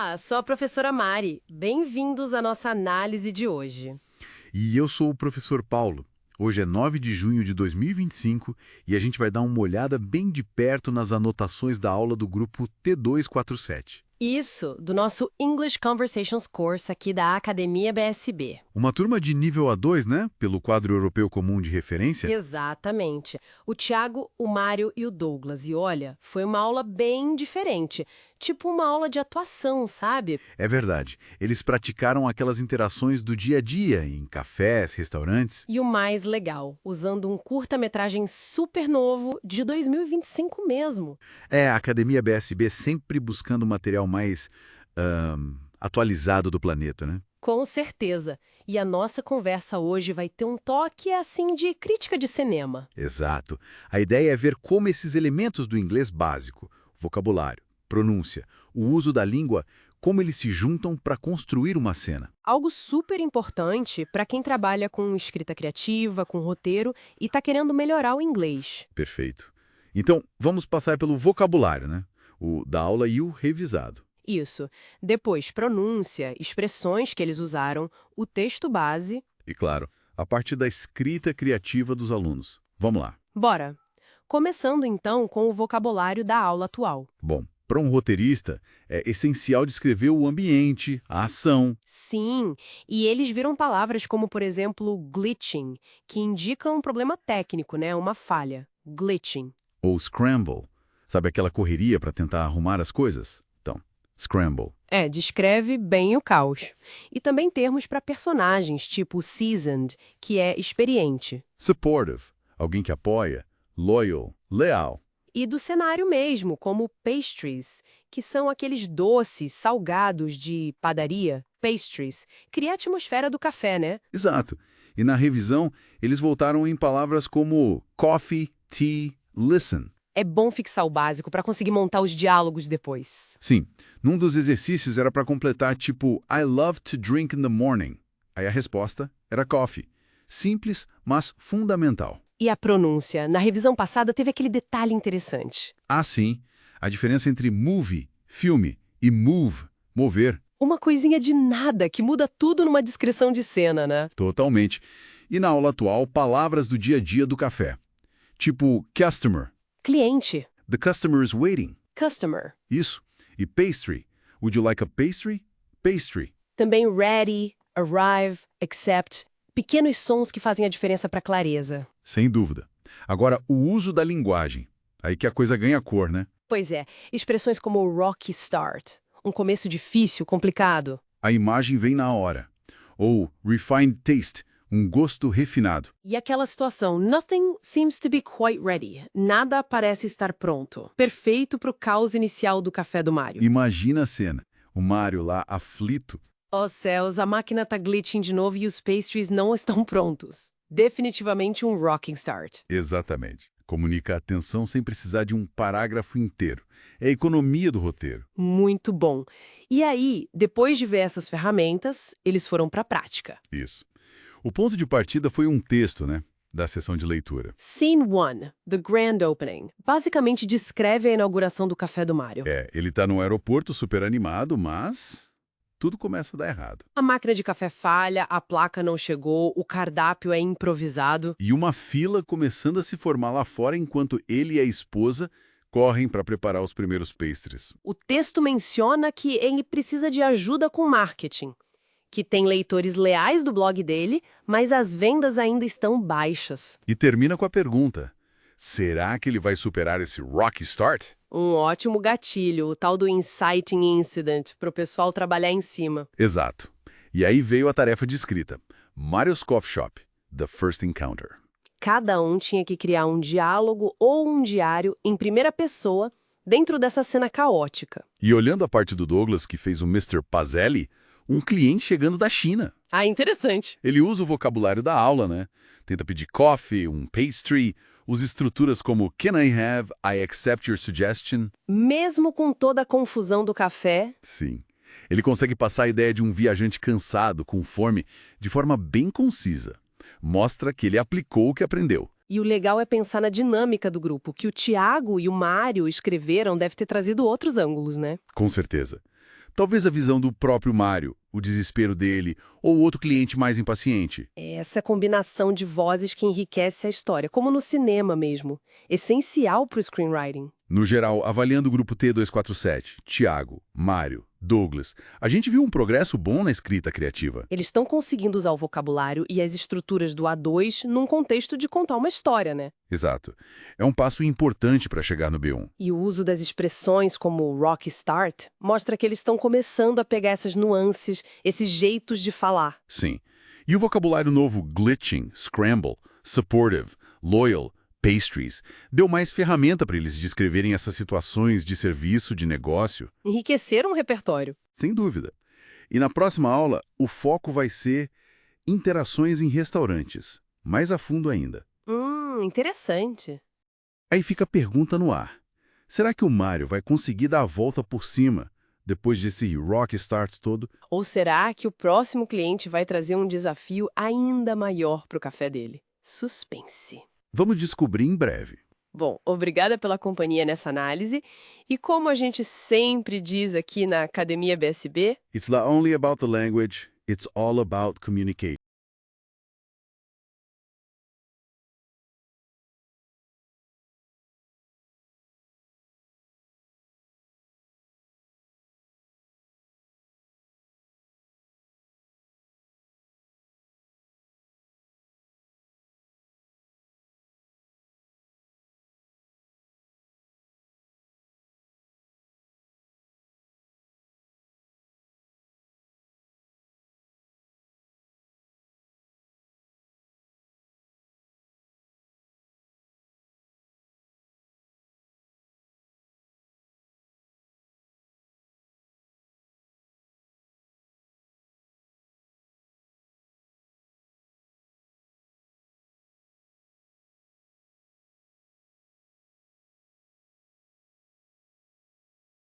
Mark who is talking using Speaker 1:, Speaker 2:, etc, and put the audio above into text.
Speaker 1: Olá, sou a professora Mari. Bem-vindos à nossa análise de hoje.
Speaker 2: E eu sou o professor Paulo. Hoje é 9 de junho de 2025 e a gente vai dar uma olhada bem de perto nas anotações da aula do grupo T247.
Speaker 1: Isso, do nosso English Conversations Course aqui da Academia BSB.
Speaker 2: Uma turma de nível A2, né? Pelo quadro europeu comum de referência.
Speaker 1: Exatamente. O Thiago, o Mário e o Douglas. E olha, foi uma aula bem diferente. Tipo uma aula de atuação, sabe?
Speaker 2: É verdade. Eles praticaram aquelas interações do dia a dia em cafés, restaurantes.
Speaker 1: E o mais legal, usando um curta-metragem super novo de 2025 mesmo.
Speaker 2: É, a Academia BSB sempre buscando material mais atualizado do planeta, né?
Speaker 1: Com certeza. E a nossa conversa hoje vai ter um toque, assim, de crítica de cinema.
Speaker 2: Exato. A ideia é ver como esses elementos do inglês básico, vocabulário, pronúncia, o uso da língua, como eles se juntam para construir uma cena.
Speaker 1: Algo super importante para quem trabalha com escrita criativa, com roteiro e está querendo melhorar o inglês.
Speaker 2: Perfeito. Então, vamos passar pelo vocabulário, né? O da aula e o revisado.
Speaker 1: Isso. Depois, pronúncia, expressões que eles usaram, o texto base.
Speaker 2: E, claro, a parte da escrita criativa dos alunos. Vamos lá.
Speaker 1: Bora! Começando então com o vocabulário da aula atual.
Speaker 2: Bom, para um roteirista, é essencial descrever o ambiente, a ação.
Speaker 1: Sim, e eles viram palavras como, por exemplo, glitching, que indicam um problema técnico, né? Uma falha. Glitching.
Speaker 2: Ou scramble. Sabe aquela correria para tentar arrumar as coisas? Então, scramble.
Speaker 1: Descreve bem o caos. E também termos para personagens, tipo seasoned, que é experiente.
Speaker 2: Supportive. Alguém que apoia. Loyal. Leal.
Speaker 1: E do cenário mesmo, como pastries, que são aqueles doces, salgados de padaria, pastries. Cria a atmosfera do café, né?
Speaker 2: Exato. E na revisão, eles voltaram em palavras como coffee, tea, listen.
Speaker 1: É bom fixar o básico para conseguir montar os diálogos depois.
Speaker 2: Sim, num dos exercícios era para completar tipo I love to drink in the morning. Aí a resposta era coffee. Simples, mas fundamental.
Speaker 1: E a pronúncia? Na revisão passada teve aquele detalhe interessante.
Speaker 2: Ah, sim. A diferença entre movie, filme, e move, mover.
Speaker 1: Uma coisinha de nada que muda tudo numa descrição de cena, né?
Speaker 2: Totalmente. E na aula atual, palavras do dia a dia do café. Tipo customer.
Speaker 1: Cliente.
Speaker 2: The customer is waiting.
Speaker 1: Customer.
Speaker 2: Isso. E pastry. Would you like a pastry? Pastry.
Speaker 1: Também ready, arrive, accept. Pequenos sons que fazem a diferença para clareza.
Speaker 2: Sem dúvida. Agora, o uso da linguagem. Aí que a coisa ganha cor, né?
Speaker 1: Pois é, expressões como rocky start. Um começo difícil, complicado.
Speaker 2: A imagem vem na hora. Ou refined taste, um gosto refinado.
Speaker 1: E aquela situação, nothing seems to be quite ready. Nada parece estar pronto. Perfeito para o caos inicial do café do Mário.
Speaker 2: Imagina a cena. O Mário lá, aflito.
Speaker 1: Oh céus, a máquina tá glitching de novo e os pastries não estão prontos. Definitivamente um rocking start.
Speaker 2: Exatamente. Comunica a atenção sem precisar de um parágrafo inteiro. É a economia do roteiro.
Speaker 1: Muito bom. E aí, depois de ver essas ferramentas, eles foram para a prática.
Speaker 2: Isso. O ponto de partida foi um texto, né? Da sessão de leitura.
Speaker 1: Scene 1, The Grand Opening. Basicamente descreve a inauguração do Café do Mário.
Speaker 2: Ele tá no aeroporto super animado, mas tudo começa a dar errado.
Speaker 1: A máquina de café falha, a placa não chegou, o cardápio é improvisado.
Speaker 2: E uma fila começando a se formar lá fora enquanto ele e a esposa correm para preparar os primeiros pastries.
Speaker 1: O texto menciona que ele precisa de ajuda com marketing, que tem leitores leais do blog dele, mas as vendas ainda estão baixas.
Speaker 2: E termina com a pergunta: será que ele vai superar esse rocky start?
Speaker 1: Um ótimo gatilho, o tal do inciting incident, para o pessoal trabalhar em cima.
Speaker 2: Exato. E aí veio a tarefa de escrita. Mario's Coffee Shop, The First Encounter.
Speaker 1: Cada um tinha que criar um diálogo ou um diário em primeira pessoa dentro dessa cena caótica.
Speaker 2: E olhando a parte do Douglas, que fez o Mr. Pazelli, um cliente chegando da China.
Speaker 1: Ah, interessante.
Speaker 2: Ele usa o vocabulário da aula, né? Tenta pedir coffee, um pastry, usa estruturas como Can I have, I accept your suggestion.
Speaker 1: Mesmo com toda a confusão do café,
Speaker 2: Sim. Ele consegue passar a ideia de um viajante cansado, com fome, de forma bem concisa. Mostra que ele aplicou o que aprendeu.
Speaker 1: e o legal é pensar na dinâmica do grupo, que o Thiago e o Mário escreveram deve ter trazido outros ângulos, né?
Speaker 2: Com certeza. Talvez a visão do próprio Mário, o desespero dele, ou outro cliente mais impaciente.
Speaker 1: É essa combinação de vozes que enriquece a história, como no cinema mesmo. Essencial para o screenwriting.
Speaker 2: No geral, avaliando o grupo T247, Tiago, Mário, Douglas, a gente viu um progresso bom na escrita criativa.
Speaker 1: Eles estão conseguindo usar o vocabulário e as estruturas do A2 num contexto de contar uma história, né?
Speaker 2: Exato. É um passo importante para chegar no B1.
Speaker 1: E o uso das expressões como rock start mostra que eles estão começando a pegar essas nuances, esses jeitos de falar.
Speaker 2: Sim. E o vocabulário novo glitching, scramble, supportive, loyal, pastries, deu mais ferramenta para eles descreverem essas situações de serviço, de negócio.
Speaker 1: Enriqueceram o repertório.
Speaker 2: Sem dúvida. E na próxima aula, o foco vai ser interações em restaurantes, mais a fundo ainda.
Speaker 1: Interessante.
Speaker 2: Aí fica a pergunta no ar. Será que o Mário vai conseguir dar a volta por cima depois desse rock start todo?
Speaker 1: Ou será que o próximo cliente vai trazer um desafio ainda maior para o café dele? Suspense.
Speaker 2: Vamos descobrir em breve.
Speaker 1: Bom, obrigada pela companhia nessa análise. E como a gente sempre diz aqui na Academia BSB,
Speaker 2: It's not only about the language, it's all about communication.